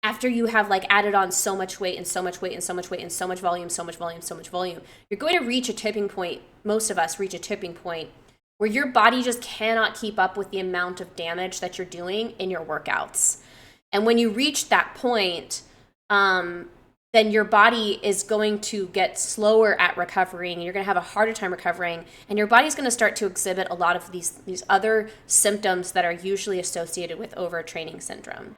after you have like added on so much weight and so much weight and so much weight and so much volume, you're going to reach a tipping point. Most of us reach a tipping point where your body just cannot keep up with the amount of damage that you're doing in your workouts. And when you reach that point, then your body is going to get slower at recovering, and you're going to have a harder time recovering, and your body's going to start to exhibit a lot of these other symptoms that are usually associated with overtraining syndrome.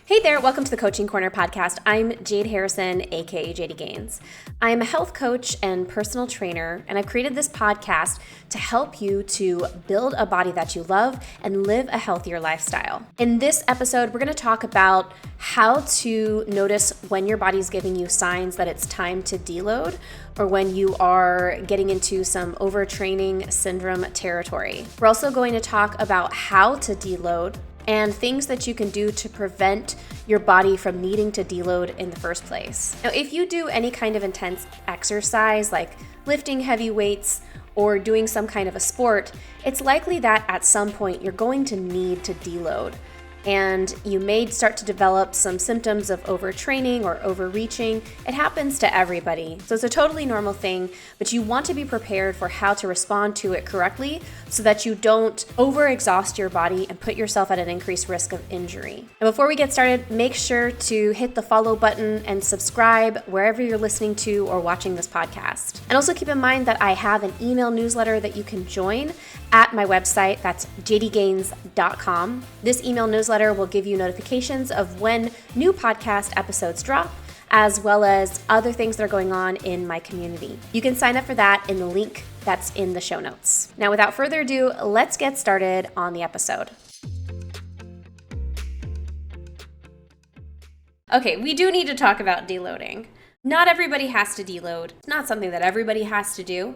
Hey there, welcome to the Coaching Corner podcast. I'm Jade Harrison, aka JD Gaines. I'm a health coach and personal trainer, and I've created this podcast to help you to build a body that you love and live a healthier lifestyle. In this episode, we're going to talk about how to notice when your body's giving you signs that it's time to deload, or when you are getting into some overtraining syndrome territory. We're also going to talk about how to deload and things that you can do to prevent your body from needing to deload in the first place. Now, if you do any kind of intense exercise like lifting heavy weights or doing some kind of a sport, it's likely that at some point you're going to need to deload. And you may start to develop some symptoms of overtraining or overreaching. It happens to everybody. So it's a totally normal thing, but you want to be prepared for how to respond to it correctly so that you don't overexhaust your body and put yourself at an increased risk of injury. And before we get started, make sure to hit the follow button and subscribe wherever you're listening to or watching this podcast. And also keep in mind that I have an email newsletter that you can join at my website. That's jdgaines.com. This email newsletter will give you notifications of when new podcast episodes drop, as well as other things that are going on in my community. You can sign up for that in the link that's in the show notes. Now, without further ado, let's get started on the episode. Okay, we do need to talk about deloading. Not everybody has to deload. It's not something that everybody has to do,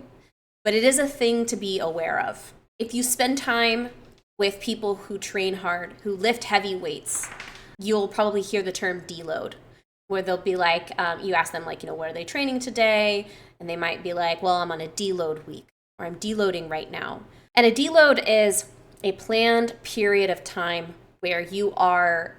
but it is a thing to be aware of. If you spend time with people who train hard, who lift heavy weights, you'll probably hear the term deload, where they'll be like, you ask them like, what are they training today? And they might be like, well, I'm on a deload week, or I'm deloading right now. And a deload is a planned period of time where you are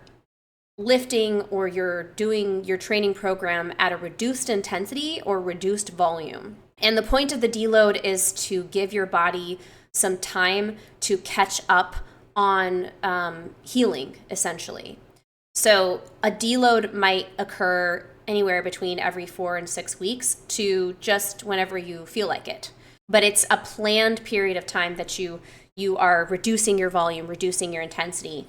lifting or you're doing your training program at a reduced intensity or reduced volume. And the point of the deload is to give your body some time to catch up on healing, essentially. So a deload might occur anywhere between every 4 and 6 weeks to just whenever you feel like it. But it's a planned period of time that you are reducing your volume, reducing your intensity.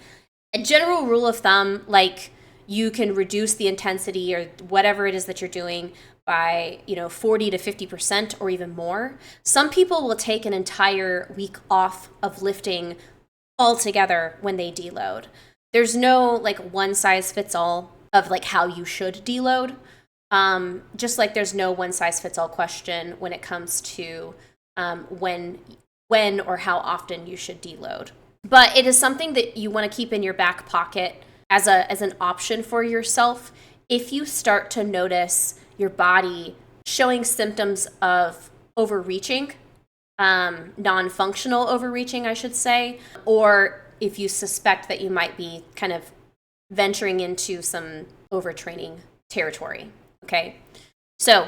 A general rule of thumb, like you can reduce the intensity or whatever it is that you're doing by 40 to 50% or even more. Some people will take an entire week off of lifting altogether when they deload. There's no like one size fits all of like how you should deload. Just like there's no one size fits all question when it comes to when or how often you should deload. But it is something that you want to keep in your back pocket as an option for yourself if you start to notice your body showing symptoms of overreaching, non-functional overreaching, I should say, or if you suspect that you might be kind of venturing into some overtraining territory, okay? So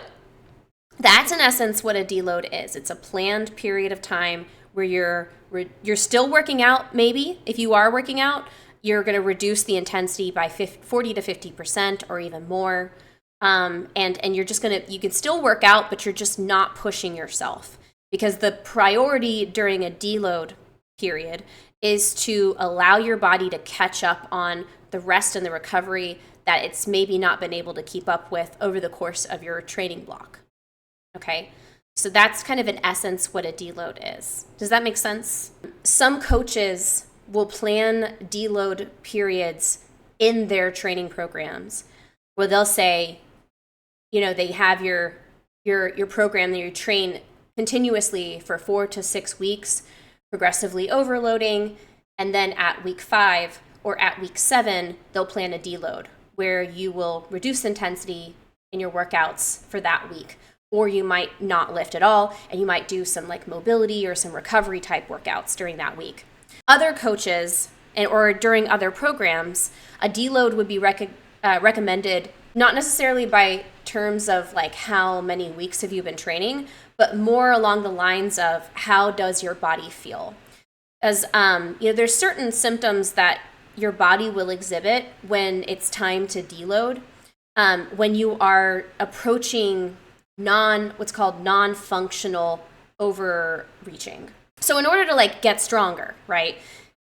that's in essence what a deload is. It's a planned period of time where you're still working out, maybe. If you are working out, you're going to reduce the intensity by 40 to 50% or even more. And you're just you can still work out, but you're just not pushing yourself, because the priority during a deload period is to allow your body to catch up on the rest and the recovery that it's maybe not been able to keep up with over the course of your training block. Okay. So that's kind of in essence what a deload is. Does that make sense? Some coaches will plan deload periods in their training programs where they'll say, they have your program that you train continuously for 4 to 6 weeks, progressively overloading, and then at week 5 or at week 7, they'll plan a deload where you will reduce intensity in your workouts for that week. or you might not lift at all, and you might do some like mobility or some recovery type workouts during that week. Other coaches or during other programs, a deload would be recommended, not necessarily by terms of like how many weeks have you been training, but more along the lines of how does your body feel. As there's certain symptoms that your body will exhibit when it's time to deload. When you are approaching what's called non-functional overreaching. So in order to like get stronger, right,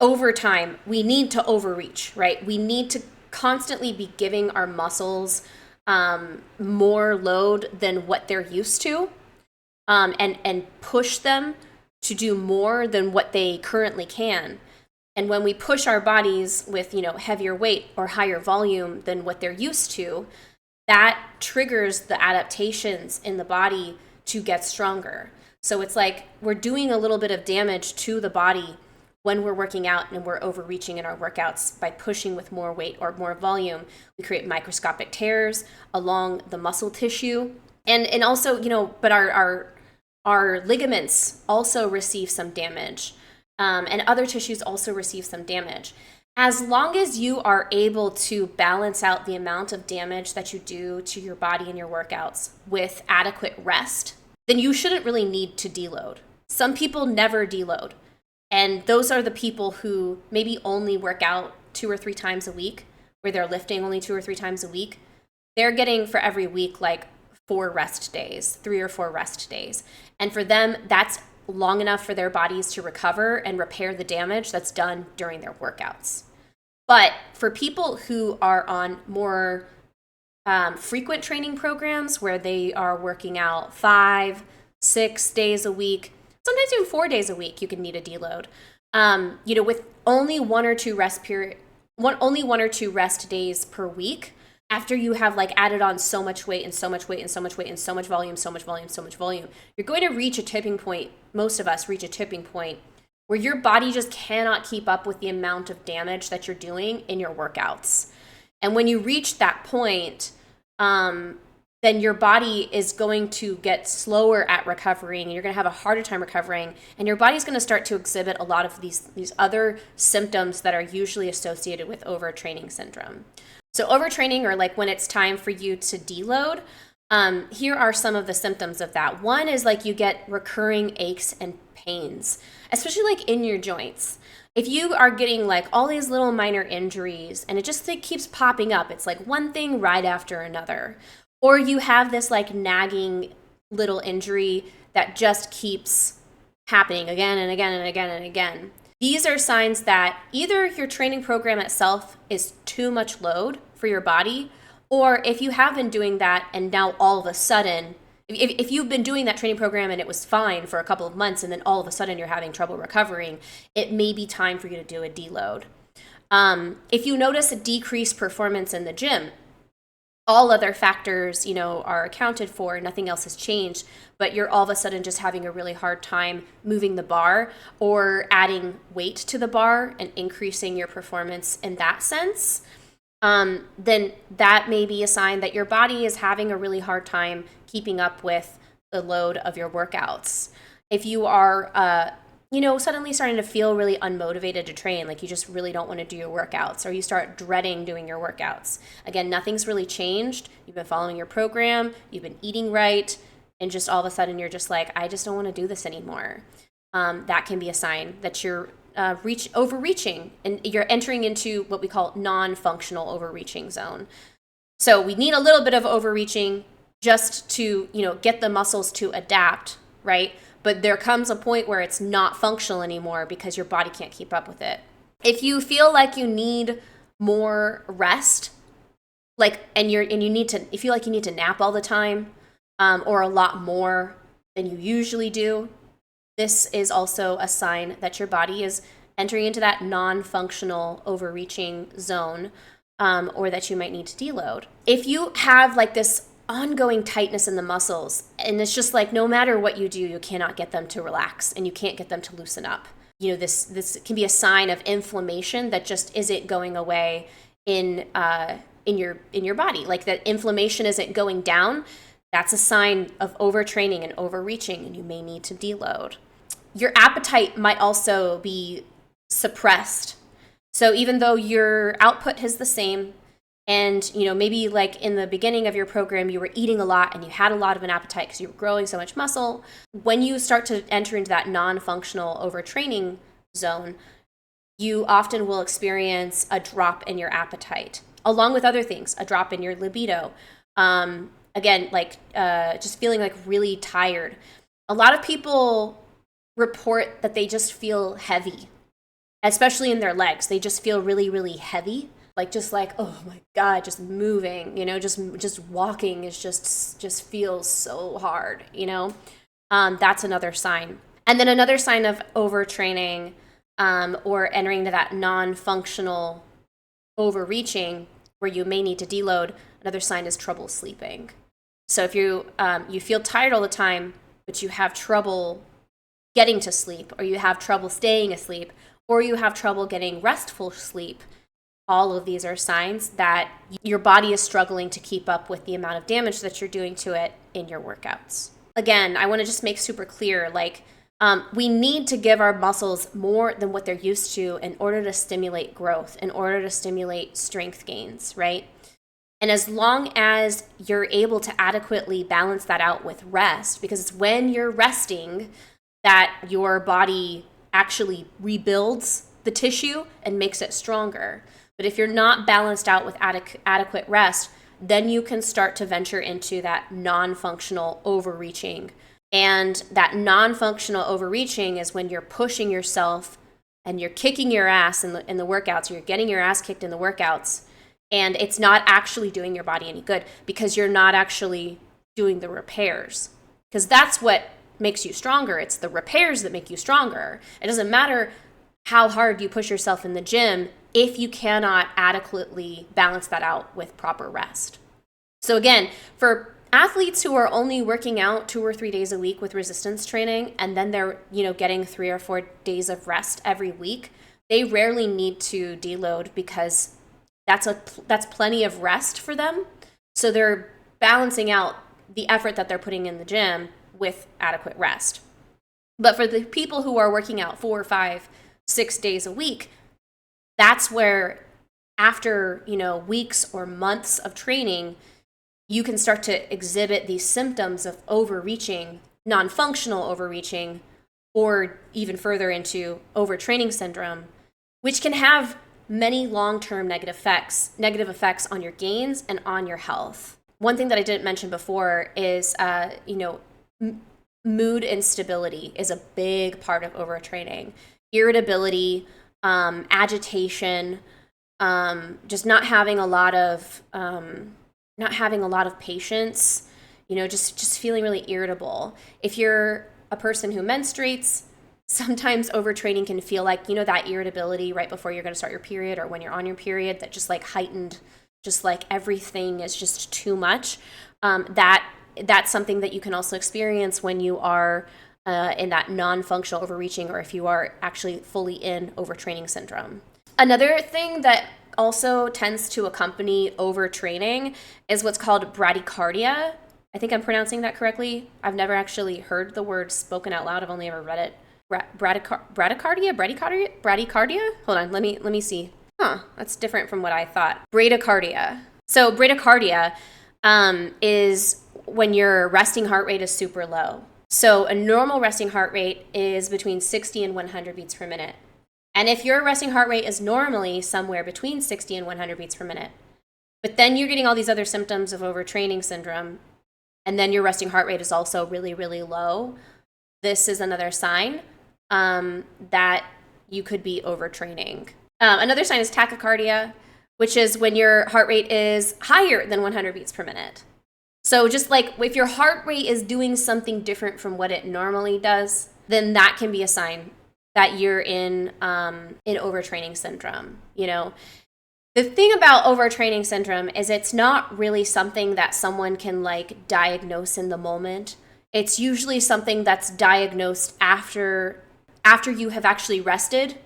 over time, we need to overreach, right? We need to constantly be giving our muscles more load than what they're used to, and push them to do more than what they currently can. And when we push our bodies with, heavier weight or higher volume than what they're used to, that triggers the adaptations in the body to get stronger. So it's like we're doing a little bit of damage to the body when we're working out and we're overreaching in our workouts by pushing with more weight or more volume. We create microscopic tears along the muscle tissue. And also, but our ligaments also receive some damage. And other tissues also receive some damage. As long as you are able to balance out the amount of damage that you do to your body and your workouts with adequate rest, then you shouldn't really need to deload. Some people never deload. And those are the people who maybe only work out 2 or 3 times a week, where they're lifting only 2 or 3 times a week. They're getting for every week like 4 rest days, 3 or 4 rest days. And for them, that's long enough for their bodies to recover and repair the damage that's done during their workouts. But for people who are on more frequent training programs where they are working out 5, 6 days a week, sometimes even 4 days a week, you can need a deload. With only 1 or 2 rest days per week, after you have like added on so much weight and so much weight and so much weight and so much volume, you're going to reach a tipping point. Most of us reach a tipping point where your body just cannot keep up with the amount of damage that you're doing in your workouts. And when you reach that point, then your body is going to get slower at recovering, and you're going to have a harder time recovering, and your body's going to start to exhibit a lot of these other symptoms that are usually associated with overtraining syndrome. So overtraining, or like when it's time for you to deload, here are some of the symptoms of that. One is like you get recurring aches and pains, especially like in your joints. If you are getting like all these little minor injuries and it just keeps popping up, it's like one thing right after another. Or you have this like nagging little injury that just keeps happening again and again and again and again. These are signs that either your training program itself is too much load for your body, or if you have been doing that and now all of a sudden, if you've been doing that training program and it was fine for a couple of months and then all of a sudden you're having trouble recovering, it may be time for you to do a deload. If you notice a decreased performance in the gym, all other factors, are accounted for, nothing else has changed, but you're all of a sudden just having a really hard time moving the bar or adding weight to the bar and increasing your performance in that sense, then that may be a sign that your body is having a really hard time keeping up with the load of your workouts. If you are, suddenly starting to feel really unmotivated to train, like you just really don't want to do your workouts, or you start dreading doing your workouts. Again, nothing's really changed. You've been following your program, you've been eating right, and just all of a sudden you're just like, I just don't want to do this anymore. That can be a sign that you're overreaching, and you're entering into what we call non-functional overreaching zone. So we need a little bit of overreaching just to, get the muscles to adapt, right? But there comes a point where it's not functional anymore because your body can't keep up with it. If you feel like you need more rest, you feel like you need to nap all the time, or a lot more than you usually do, this is also a sign that your body is entering into that non-functional overreaching zone, or that you might need to deload. If you have like this ongoing tightness in the muscles, and it's just like no matter what you do, you cannot get them to relax and you can't get them to loosen up. This can be a sign of inflammation that just isn't going away in your body. Like that inflammation isn't going down. That's a sign of overtraining and overreaching, and you may need to deload. Your appetite might also be suppressed. So even though your output is the same, and maybe like in the beginning of your program you were eating a lot and you had a lot of an appetite because you were growing so much muscle, when you start to enter into that non-functional overtraining zone, you often will experience a drop in your appetite, along with other things, a drop in your libido. Again, like just feeling like really tired. A lot of people report that they just feel heavy, especially in their legs. They just feel really, really heavy. Like, oh my God, just moving, just walking is just feels so hard, That's another sign. And then another sign of overtraining or entering into that non-functional overreaching where you may need to deload, another sign is trouble sleeping. So if you feel tired all the time, but you have trouble getting to sleep, or you have trouble staying asleep, or you have trouble getting restful sleep, all of these are signs that your body is struggling to keep up with the amount of damage that you're doing to it in your workouts. Again, I want to just make super clear, we need to give our muscles more than what they're used to in order to stimulate growth, in order to stimulate strength gains, right? And as long as you're able to adequately balance that out with rest, because it's when you're resting that your body actually rebuilds the tissue and makes it stronger. But if you're not balanced out with adequate rest, then you can start to venture into that non-functional overreaching. And that non-functional overreaching is when you're pushing yourself and you're kicking your ass in the workouts, or you're getting your ass kicked in the workouts, and it's not actually doing your body any good because you're not actually doing the repairs. Because that's what makes you stronger. It's the repairs that make you stronger. It doesn't matter how hard you push yourself in the gym if you cannot adequately balance that out with proper rest. So again, for athletes who are only working out 2 or 3 days a week with resistance training, and then they're, getting 3 or 4 days of rest every week, they rarely need to deload because that's plenty of rest for them. So they're balancing out the effort that they're putting in the gym with adequate rest. But for the people who are working out 4, 5, 6 days a week, that's where after, weeks or months of training, you can start to exhibit these symptoms of overreaching, non-functional overreaching, or even further into overtraining syndrome, which can have many long-term negative effects on your gains and on your health. One thing that I didn't mention before is, mood instability is a big part of overtraining. Irritability, agitation, just not having a lot of patience, just feeling really irritable. If you're a person who menstruates, sometimes overtraining can feel like, that irritability right before you're going to start your period or when you're on your period, that just like heightened, just like everything is just too much. That's something that you can also experience when you are in that non-functional overreaching, or if you are actually fully in overtraining syndrome. Another thing that also tends to accompany overtraining is what's called bradycardia. I think I'm pronouncing that correctly. I've never actually heard the word spoken out loud. I've only ever read it. Bradycardia? Hold on, let me see. That's different from what I thought. Bradycardia. So bradycardia is when your resting heart rate is super low. So a normal resting heart rate is between 60 and 100 beats per minute. And if your resting heart rate is normally somewhere between 60 and 100 beats per minute, but then you're getting all these other symptoms of overtraining syndrome, and then your resting heart rate is also really, really low, this is another sign that you could be overtraining. Another sign is tachycardia, which is when your heart rate is higher than 100 beats per minute. So just like if your heart rate is doing something different from what it normally does, then that can be a sign that you're in overtraining syndrome. The thing about overtraining syndrome is it's not really something that someone can like diagnose in the moment. It's usually something that's diagnosed after you have actually rested,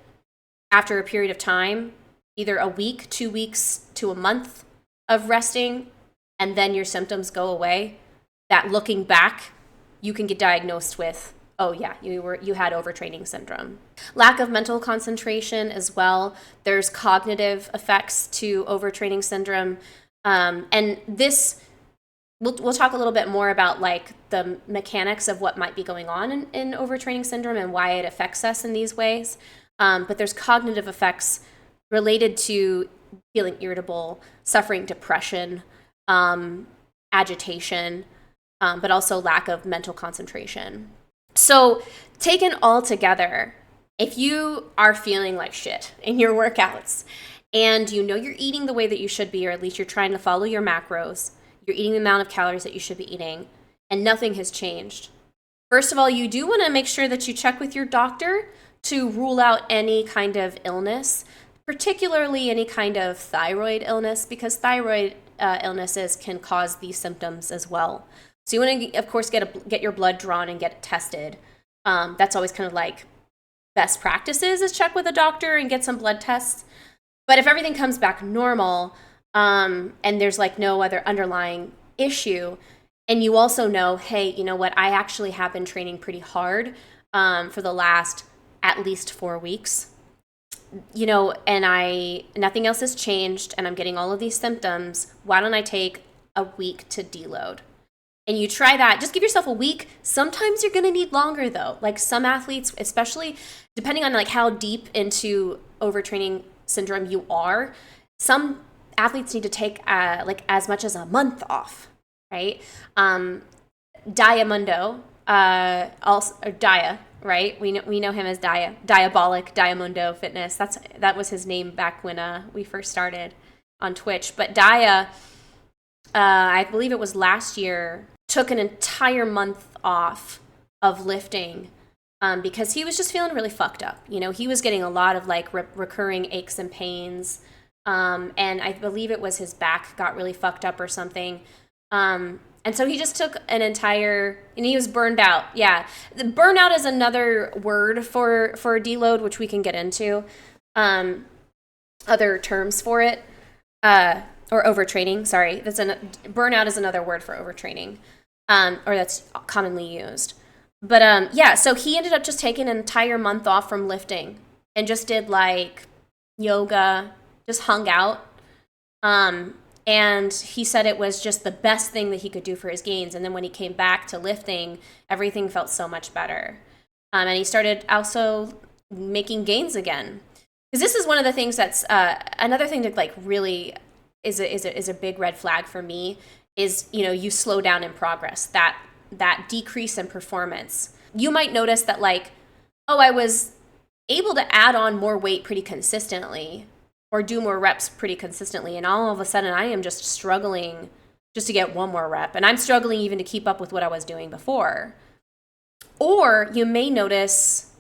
after a period of time, either a week, 2 weeks to a month of resting, and then your symptoms go away. that looking back, you can get diagnosed with, oh yeah, you had overtraining syndrome. Lack of mental concentration as well. There's cognitive effects to overtraining syndrome. And this, we'll talk a little bit more about like the mechanics of what might be going on in overtraining syndrome and why it affects us in these ways. But there's cognitive effects related to feeling irritable, suffering depression, agitation, but also lack of mental concentration. So taken all together, if you are feeling like shit in your workouts and you know you're eating the way that you should be, or at least you're trying to follow your macros, you're eating the amount of calories that you should be eating, and nothing has changed. First of all, you do want to make sure that you check with your doctor to rule out any kind of illness, particularly any kind of thyroid illness, because thyroid illnesses can cause these symptoms as well. So you want to, of course, get your blood drawn and get it tested. That's always kind of like best practices, is check with a doctor and get some blood tests. But if everything comes back normal, and there's like no other underlying issue, and you also know, hey, you know what, I actually have been training pretty hard for the last at least 4 weeks, you know, and nothing else has changed, and I'm getting all of these symptoms, why don't I take a week to deload? And you try that, just give yourself a week. Sometimes you're gonna need longer though. Like some athletes, especially depending on like how deep into overtraining syndrome you are, some athletes need to take like as much as a month off, right? Diamundo, also or Dia, right? We know him as Diabolic Diamundo Fitness. That was his name back when we first started on Twitch. But Dia, I believe it was last year, took an entire month off of lifting because he was just feeling really fucked up. You know, he was getting a lot of like recurring aches and pains. And I believe it was his back got really fucked up or something. And so he just took an entire, and he was burned out. Yeah. The burnout is another word for deload, which we can get into. Other terms for it, or overtraining, sorry. Burnout is another word for overtraining, or that's commonly used. But yeah, so he ended up just taking an entire month off from lifting and just did like yoga, just hung out. And he said it was just the best thing that he could do for his gains. And then when he came back to lifting, everything felt so much better. And he started also making gains again. Because this is one of the things that's another thing that like really is a big red flag for me is, you know, you slow down in progress, that decrease in performance. You might notice that like, oh, I was able to add on more weight pretty consistently or do more reps pretty consistently, and all of a sudden I am just struggling just to get one more rep, and I'm struggling even to keep up with what I was doing before. Or you may notice,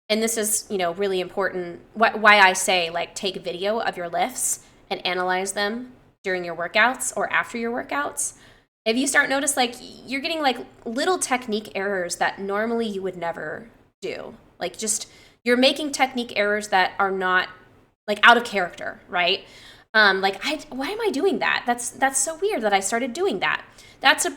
and this is, you know, really important, why I say like take video of your lifts and analyze them during your workouts or after your workouts. If you start notice like you're getting like little technique errors that normally you would never do, like just you're making technique errors that are not like out of character, right? Like why am I doing that? That's so weird that I started doing that. That's a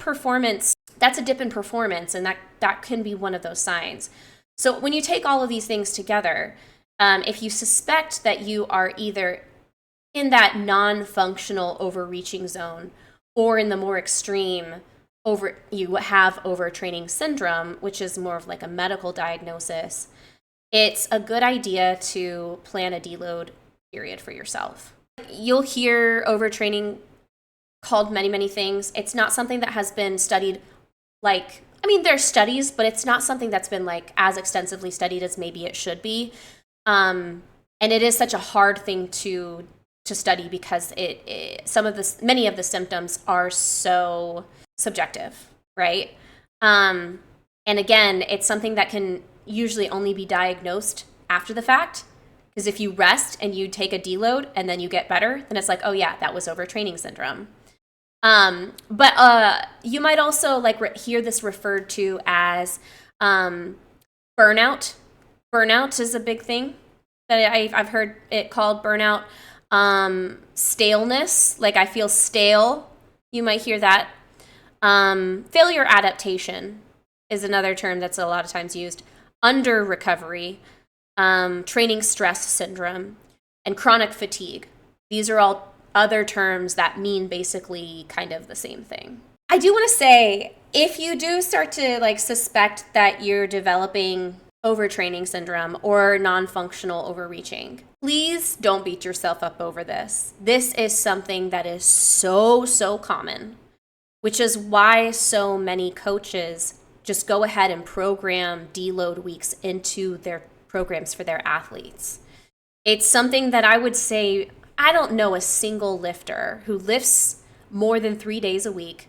dip in performance, and that can be one of those signs. So when you take all of these things together, if you suspect that you are either in that non-functional overreaching zone or in the more extreme you have overtraining syndrome, which is more of like a medical diagnosis, it's a good idea to plan a deload period for yourself. You'll hear overtraining called many, many things. It's not something that has been studied like, I mean, there's studies, but it's not something that's been like as extensively studied as maybe it should be. And it is such a hard thing to study because many of the symptoms are so subjective, right? And again, it's something that can usually only be diagnosed after the fact, because if you rest and you take a deload and then you get better, then it's like, oh yeah, that was overtraining syndrome. But you might also like hear this referred to as burnout. Burnout is a big thing that I've heard it called, burnout. Staleness, like I feel stale. You might hear that. Failure adaptation is another term that's a lot of times used. Under recovery, training stress syndrome, and chronic fatigue. These are all other terms that mean basically kind of the same thing. I do want to say, if you do start to like suspect that you're developing overtraining syndrome or non-functional overreaching, please don't beat yourself up over this. This is something that is so common, which is why so many coaches just go ahead and program deload weeks into their programs for their athletes. It's something that I would say, I don't know a single lifter who lifts more than 3 days a week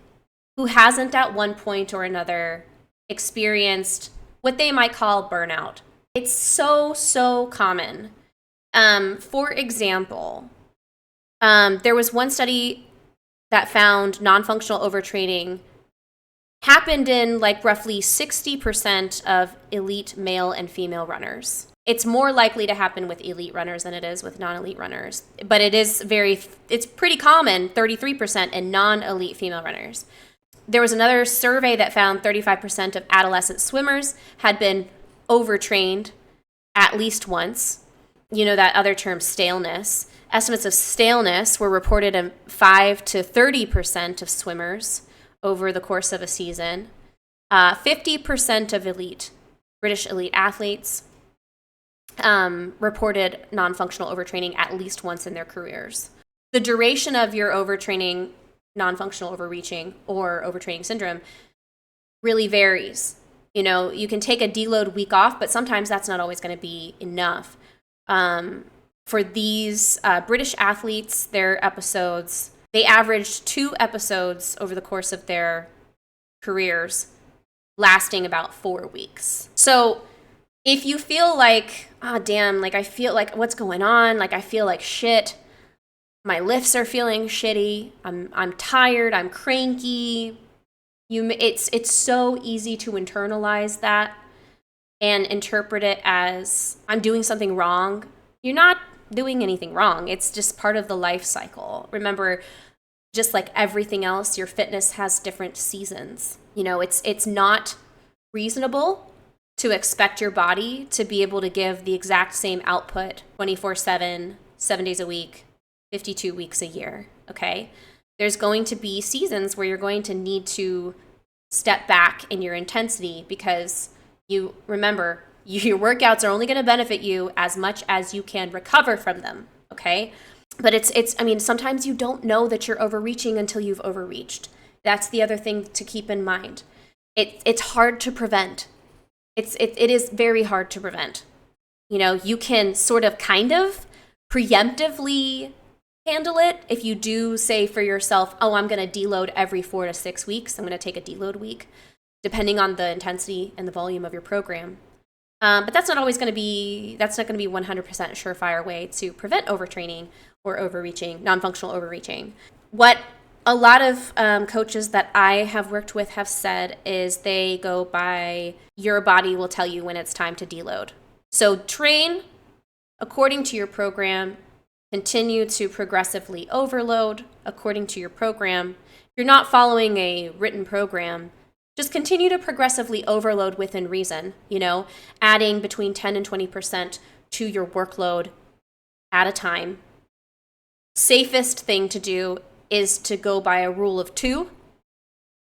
who hasn't at one point or another experienced what they might call burnout. It's so common. For example, there was one study that found non-functional overtraining happened in like roughly 60% of elite male and female runners. It's more likely to happen with elite runners than it is with non-elite runners, but it's pretty common, 33% in non-elite female runners. There was another survey that found 35% of adolescent swimmers had been overtrained at least once. You know, that other term, staleness. Estimates of staleness were reported in 5 to 30% of swimmers over the course of a season. 50% of British elite athletes reported non-functional overtraining at least once in their careers. The duration of your overtraining, non-functional overreaching, or overtraining syndrome really varies. You know, you can take a deload week off, but sometimes that's not always going to be enough. For these British athletes, their episodes, they averaged 2 episodes over the course of their careers, lasting about 4 weeks. So if you feel like, damn, like I feel like what's going on? Like I feel like shit. My lifts are feeling shitty. I'm tired. I'm cranky. It's so easy to internalize that and interpret it as I'm doing something wrong. You're not doing anything wrong. It's just part of the life cycle. Remember, just like everything else, your fitness has different seasons. You know, it's not reasonable to expect your body to be able to give the exact same output 24/7, 7 days a week, 52 weeks a year, okay? There's going to be seasons where you're going to need to step back in your intensity because you remember, your workouts are only going to benefit you as much as you can recover from them, okay? But I mean, sometimes you don't know that you're overreaching until you've overreached. That's the other thing to keep in mind. It's hard to prevent. It is very hard to prevent. You know, you can sort of kind of preemptively handle it if you do say for yourself, oh, I'm going to deload every 4 to 6 weeks. I'm going to take a deload week, depending on the intensity and the volume of your program. But that's not going to be 100% surefire way to prevent overtraining or overreaching, non-functional overreaching. What a lot of coaches that I have worked with have said is they go by your body will tell you when it's time to deload. So train according to your program, continue to progressively overload according to your program. If you're not following a written program, just continue to progressively overload within reason, you know, adding between 10 and 20% to your workload at a time. Safest thing to do is to go by a rule of 2.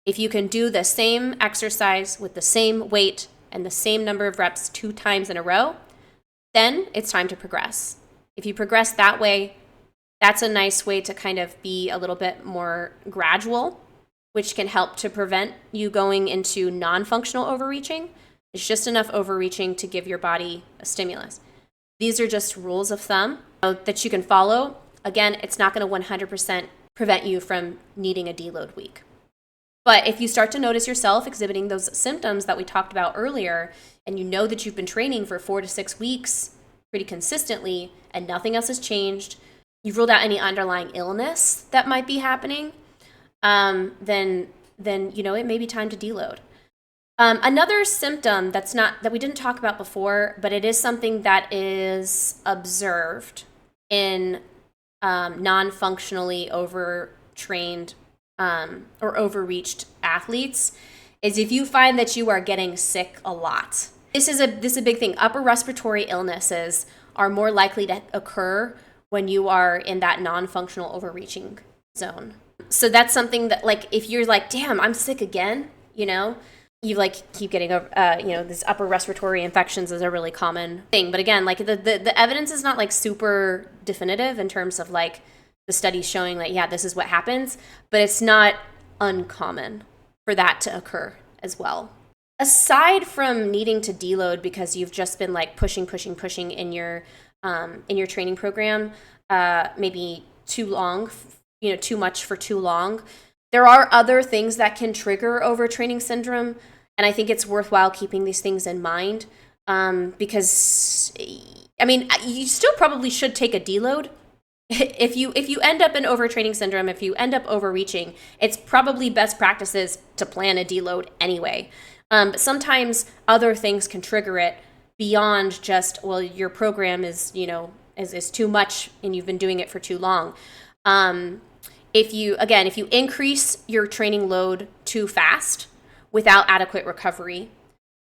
If you can do the same exercise with the same weight and the same number of reps 2 times in a row, then it's time to progress. If you progress that way, that's a nice way to kind of be a little bit more gradual, which can help to prevent you going into non-functional overreaching. It's just enough overreaching to give your body a stimulus. These are just rules of thumb that you can follow. Again, it's not going to 100% prevent you from needing a deload week. But if you start to notice yourself exhibiting those symptoms that we talked about earlier, and you know that you've been training for 4 to 6 weeks pretty consistently and nothing else has changed, you've ruled out any underlying illness that might be happening, then you know it may be time to deload. Another symptom that we didn't talk about before, but it is something that is observed in non-functionally overtrained or overreached athletes is if you find that you are getting sick a lot. This is a big thing. Upper respiratory illnesses are more likely to occur when you are in that non-functional overreaching zone. So that's something that, like, if you're like, damn, I'm sick again, you like keep getting this upper respiratory infections is a really common thing. But again, like the evidence is not like super definitive in terms of like the studies showing like, yeah, this is what happens, but it's not uncommon for that to occur as well. Aside from needing to deload because you've just been like pushing in your training program, maybe too long, too much for too long, there are other things that can trigger overtraining syndrome, and I think it's worthwhile keeping these things in mind, because I mean, you still probably should take a deload. If you end up in overtraining syndrome, if you end up overreaching, it's probably best practices to plan a deload anyway. But sometimes other things can trigger it beyond just, well, your program is too much and you've been doing it for too long. If you increase your training load too fast without adequate recovery,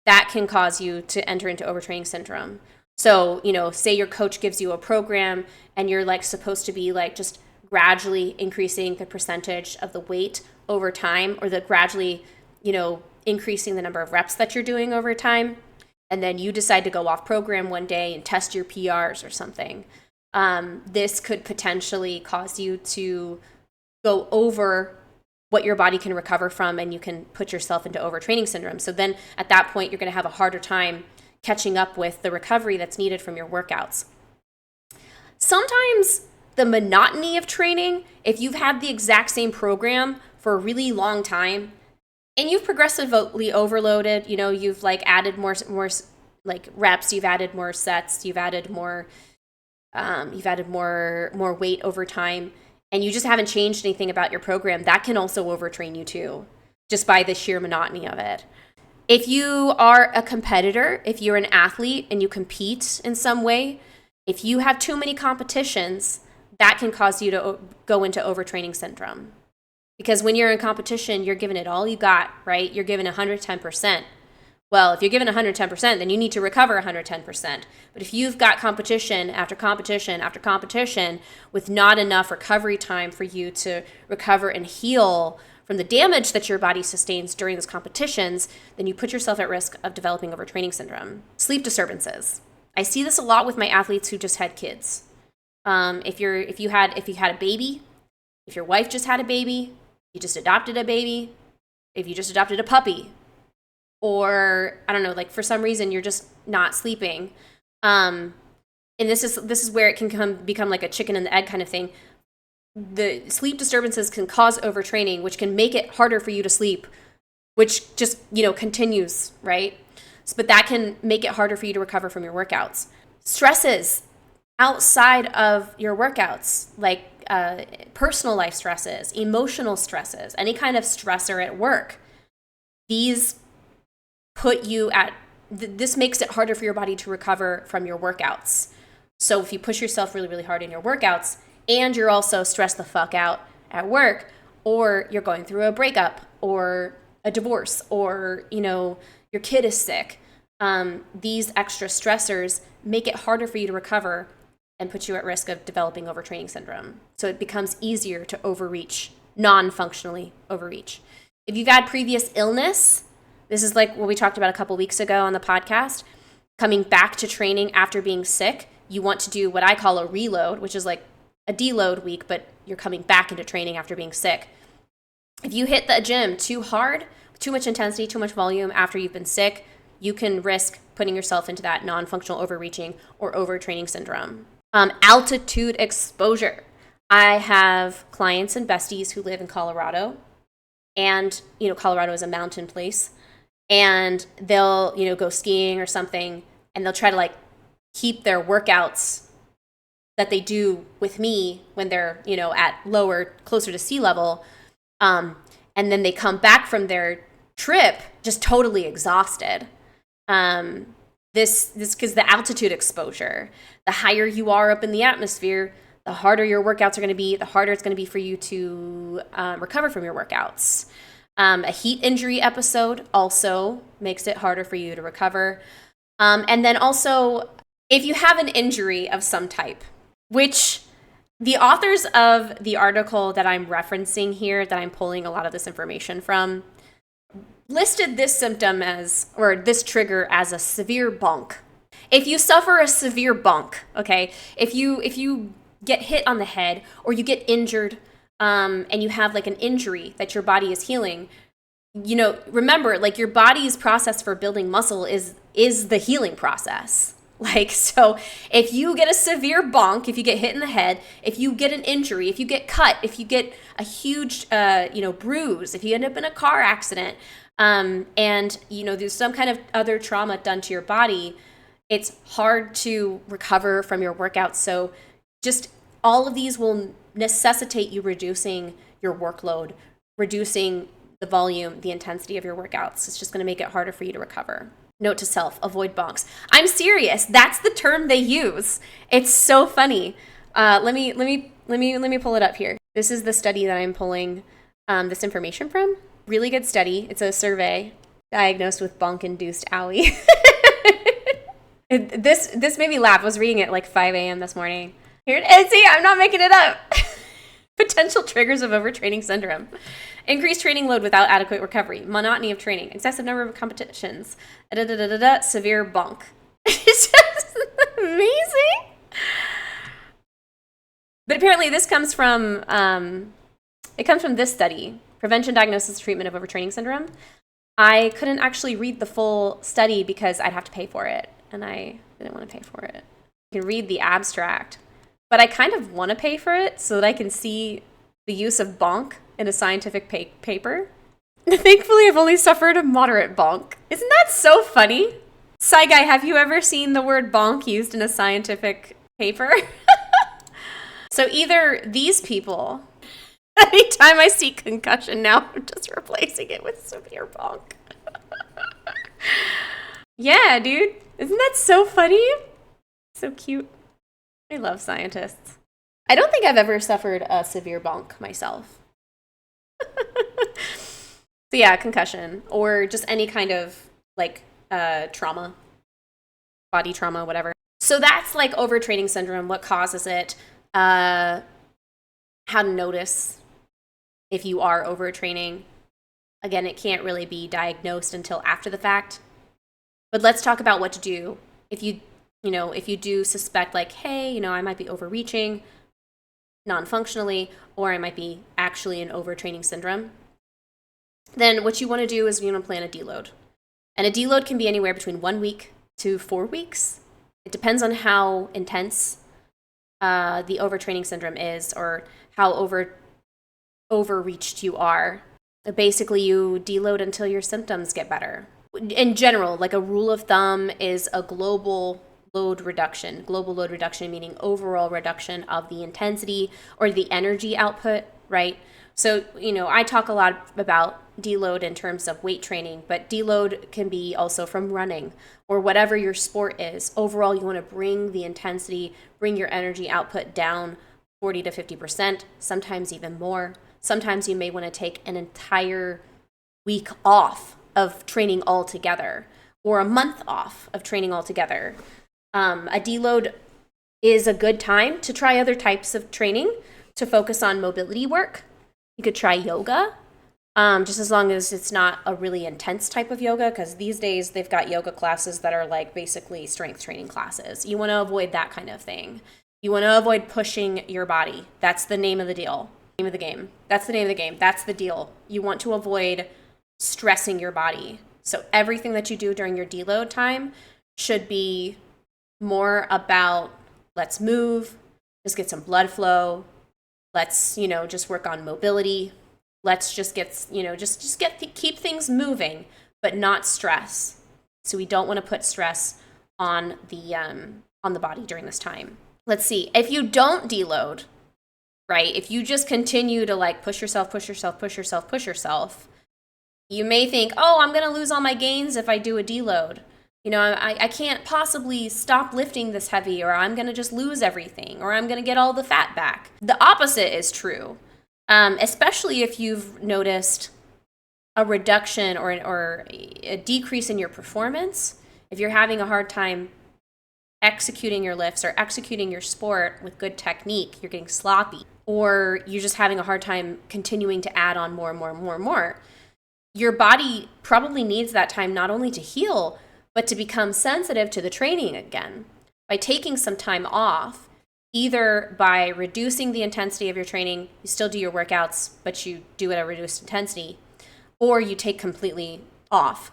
that can cause you to enter into overtraining syndrome. So, say your coach gives you a program and you're like supposed to be like just gradually increasing the percentage of the weight over time, or the gradually, increasing the number of reps that you're doing over time. And then you decide to go off program one day and test your PRs or something. This could potentially cause you to go over what your body can recover from, and you can put yourself into overtraining syndrome. So then at that point, you're going to have a harder time catching up with the recovery that's needed from your workouts. Sometimes the monotony of training, if you've had the exact same program for a really long time and you've progressively overloaded, you've like added more like reps, you've added more sets, you've added more weight over time, and you just haven't changed anything about your program, that can also overtrain you too, just by the sheer monotony of it. If you are a competitor, if you're an athlete and you compete in some way, if you have too many competitions, that can cause you to go into overtraining syndrome. Because when you're in competition, you're giving it all you got, right? You're giving 110%. Well, if you're given 110%, then you need to recover 110%. But if you've got competition after competition after competition with not enough recovery time for you to recover and heal from the damage that your body sustains during those competitions, then you put yourself at risk of developing overtraining syndrome. Sleep disturbances. I see this a lot with my athletes who just had kids. If you had a baby, if your wife just had a baby, you just adopted a baby, if you just adopted a puppy, or I don't know, like for some reason you're just not sleeping, and this is where it can become like a chicken and the egg kind of thing. The sleep disturbances can cause overtraining, which can make it harder for you to sleep, which just, continues, right? But that can make it harder for you to recover from your workouts. Stresses outside of your workouts, like personal life stresses, emotional stresses, any kind of stressor at work. These put you at, this makes it harder for your body to recover from your workouts. So if you push yourself really, really hard in your workouts, and you're also stressed the fuck out at work, or you're going through a breakup or a divorce, or, your kid is sick, these extra stressors make it harder for you to recover and put you at risk of developing overtraining syndrome. So it becomes easier to overreach, non-functionally overreach. If you've had previous illness, this is like what we talked about a couple weeks ago on the podcast, coming back to training after being sick, you want to do what I call a reload, which is like a deload week, but you're coming back into training after being sick. If you hit the gym too hard, too much intensity, too much volume after you've been sick, you can risk putting yourself into that non-functional overreaching or overtraining syndrome. Altitude exposure. I have clients and besties who live in Colorado, and Colorado is a mountain place, and they'll go skiing or something, and they'll try to like keep their workouts that they do with me when they're at lower, closer to sea level, and then they come back from their trip just totally exhausted. This because the altitude exposure, the higher you are up in the atmosphere, The harder your workouts are going to be, the harder it's going to be for you to recover from your workouts. A heat injury episode also makes it harder for you to recover. And then also, if you have an injury of some type, which the authors of the article that I'm referencing here, that I'm pulling a lot of this information from, listed this symptom as, or this trigger as a severe bonk. If you suffer a severe bonk, okay, if you get hit on the head or you get injured and you have like an injury that your body is healing, you know, remember, like, your body's process for building muscle is the healing process. Like, so if you get a severe bonk, if you get hit in the head, if you get an injury, if you get cut, if you get a huge, bruise, if you end up in a car accident, and, you know, there's some kind of other trauma done to your body, it's hard to recover from your workouts. So just all of these will necessitate you reducing your workload, reducing the volume, the intensity of your workouts. It's just going to make it harder for you to recover. Note to self, avoid bonks. I'm serious. That's the term they use. It's so funny. Let me pull it up here. This is the study that I'm pulling this information from. Really good study. It's a survey diagnosed with bonk-induced owie. This made me laugh. I was reading it like 5 a.m. this morning. Here it is. See, I'm not making it up. Potential triggers of overtraining syndrome. Increased training load without adequate recovery. Monotony of training. Excessive number of competitions. Severe bonk. It's just amazing. But apparently this comes from, this study. Prevention, Diagnosis, Treatment of Overtraining Syndrome. I couldn't actually read the full study because I'd have to pay for it. And I didn't want to pay for it. You can read the abstract. But I kind of want to pay for it so that I can see the use of bonk in a scientific paper. Thankfully, I've only suffered a moderate bonk. Isn't that so funny? Sci Guy, have you ever seen the word bonk used in a scientific paper? So either these people, anytime I see concussion now, I'm just replacing it with severe bonk. Yeah, dude. Isn't that so funny? So cute. I love scientists. I don't think I've ever suffered a severe bonk myself. So yeah, concussion or just any kind of like trauma, body trauma, whatever. So that's like overtraining syndrome, what causes it, how to notice if you are overtraining. Again, it can't really be diagnosed until after the fact. But let's talk about what to do if you do suspect like, hey, I might be overreaching non-functionally, or I might be actually in overtraining syndrome. Then what you want to do is you want to plan a deload. And a deload can be anywhere between 1 week to 4 weeks. It depends on how intense the overtraining syndrome is or how overreached you are. Basically, you deload until your symptoms get better. In general, like a rule of thumb is a global load reduction. Global load reduction meaning overall reduction of the intensity or the energy output, right? So, I talk a lot about deload in terms of weight training, but deload can be also from running or whatever your sport is. Overall, you want to bring the intensity, bring your energy output down 40 to 50%, sometimes even more. Sometimes you may want to take an entire week off of training altogether or a month off of training altogether. A deload is a good time to try other types of training to focus on mobility work. You could try yoga, just as long as it's not a really intense type of yoga, because these days they've got yoga classes that are like basically strength training classes. You want to avoid that kind of thing. You want to avoid pushing your body. That's the name of the deal. Name of the game. That's the name of the game. That's the deal. You want to avoid stressing your body. So everything that you do during your deload time should be more about let's move, just get some blood flow. Let's, just work on mobility. Let's just get, keep things moving, but not stress. So we don't want to put stress on the body during this time. Let's see. If you don't deload, right? If you just continue to like push yourself, you may think, oh, I'm going to lose all my gains if I do a deload. I can't possibly stop lifting this heavy, or I'm going to just lose everything, or I'm going to get all the fat back. The opposite is true, especially if you've noticed a reduction or a decrease in your performance. If you're having a hard time executing your lifts or executing your sport with good technique, you're getting sloppy, or you're just having a hard time continuing to add on more and more and more and more. Your body probably needs that time not only to heal, but to become sensitive to the training again. By taking some time off, either by reducing the intensity of your training, you still do your workouts, but you do it at a reduced intensity, or you take completely off.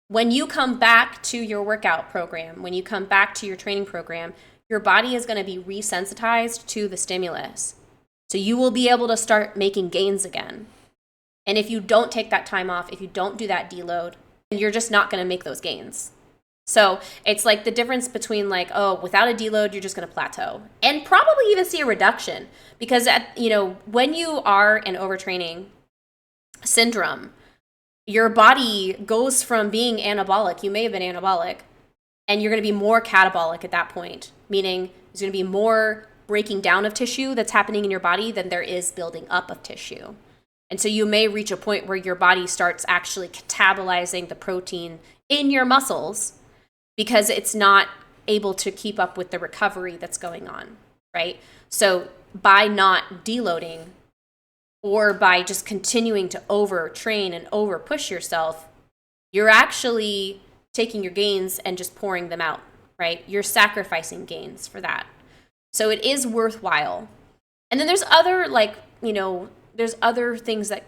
When you come back to your workout program, when you come back to your training program, your body is going to be resensitized to the stimulus. So you will be able to start making gains again. And if you don't take that time off, if you don't do that deload, you're just not going to make those gains. So it's like the difference between without a deload, you're just going to plateau and probably even see a reduction, because when you are in overtraining syndrome, your body goes from being anabolic. You may have been anabolic, and you're going to be more catabolic at that point, meaning there's going to be more breaking down of tissue that's happening in your body than there is building up of tissue. And so you may reach a point where your body starts actually catabolizing the protein in your muscles because it's not able to keep up with the recovery that's going on, right? So by not deloading, or by just continuing to overtrain and over push yourself, you're actually taking your gains and just pouring them out, right? You're sacrificing gains for that. So it is worthwhile. And then there's other there's other things that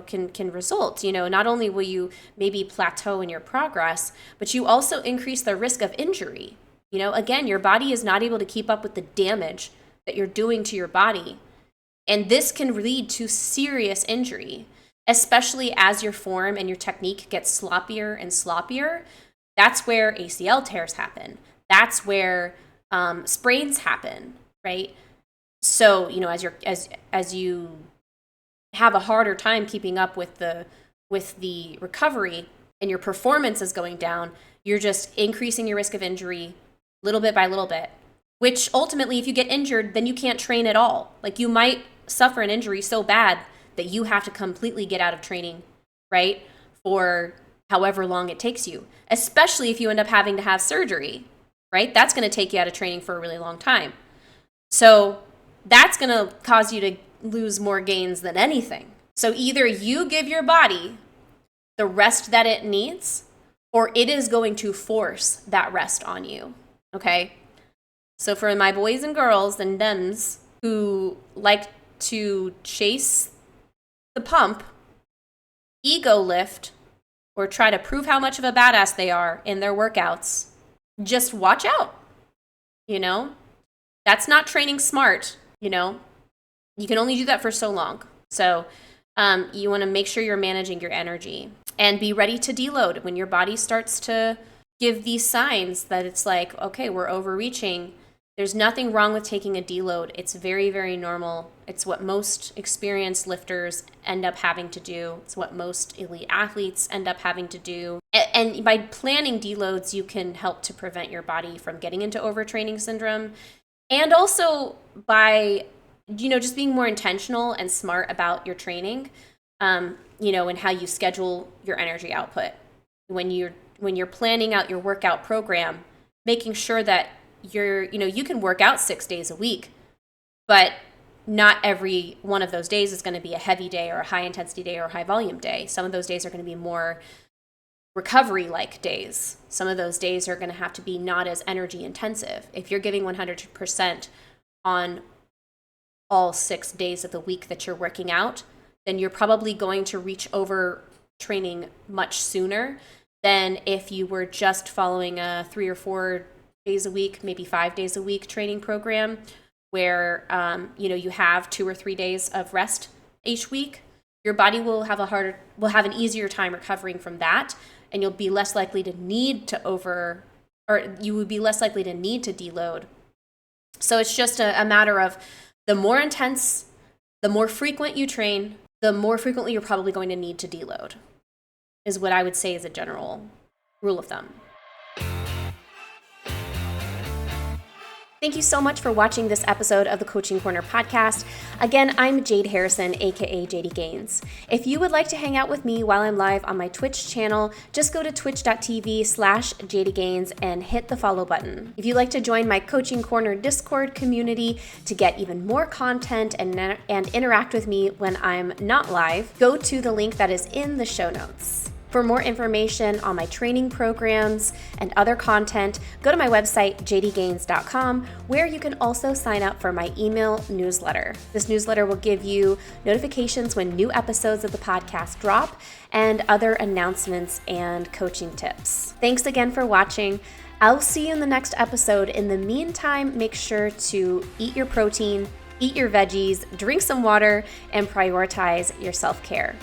can result. Not only will you maybe plateau in your progress, but you also increase the risk of injury. Again, your body is not able to keep up with the damage that you're doing to your body. And this can lead to serious injury, especially as your form and your technique gets sloppier and sloppier. That's where ACL tears happen. That's where sprains happen, right? So, as you have a harder time keeping up with the recovery and your performance is going down, you're just increasing your risk of injury little bit by little bit, which ultimately, if you get injured, then you can't train at all. Like, you might suffer an injury so bad that you have to completely get out of training, right? For however long it takes you, especially if you end up having to have surgery, right? That's going to take you out of training for a really long time. So that's going to cause you to lose more gains than anything. So either you give your body the rest that it needs, or it is going to force that rest on you, okay? So for my boys and girls and dems who like to chase the pump, ego lift, or try to prove how much of a badass they are in their workouts, just watch out. That's not training smart. You can only do that for so long. So you want to make sure you're managing your energy and be ready to deload when your body starts to give these signs that it's like, okay, we're overreaching. There's nothing wrong with taking a deload. It's very, very normal. It's what most experienced lifters end up having to do. It's what most elite athletes end up having to do. And by planning deloads, you can help to prevent your body from getting into overtraining syndrome. And also by, just being more intentional and smart about your training, and how you schedule your energy output. When you're planning out your workout program, making sure that you can work out 6 days a week, but not every one of those days is going to be a heavy day or a high intensity day or a high volume day. Some of those days are going to be more recovery-like days. Some of those days are going to have to be not as energy intensive. If you're giving 100% on all 6 days of the week that you're working out, then you're probably going to reach over training much sooner than if you were just following a 3 or 4 days a week, maybe 5 days a week training program where, you have 2 or 3 days of rest each week. Your body will have an easier time recovering from that, and you'll be less likely to need to you would be less likely to need to deload. So it's just a matter of the more intense, the more frequent you train, the more frequently you're probably going to need to deload, is what I would say is a general rule of thumb. Thank you so much for watching this episode of the Coaching Corner podcast. Again, I'm Jade Harrison, aka JD Gains. If you would like to hang out with me while I'm live on my Twitch channel, just go to twitch.tv/JDGains and hit the follow button. If you'd like to join my Coaching Corner Discord community to get even more content and interact with me when I'm not live, go to the link that is in the show notes. For more information on my training programs and other content, go to my website, jdgains.com, where you can also sign up for my email newsletter. This newsletter will give you notifications when new episodes of the podcast drop and other announcements and coaching tips. Thanks again for watching. I'll see you in the next episode. In the meantime, make sure to eat your protein, eat your veggies, drink some water, and prioritize your self-care.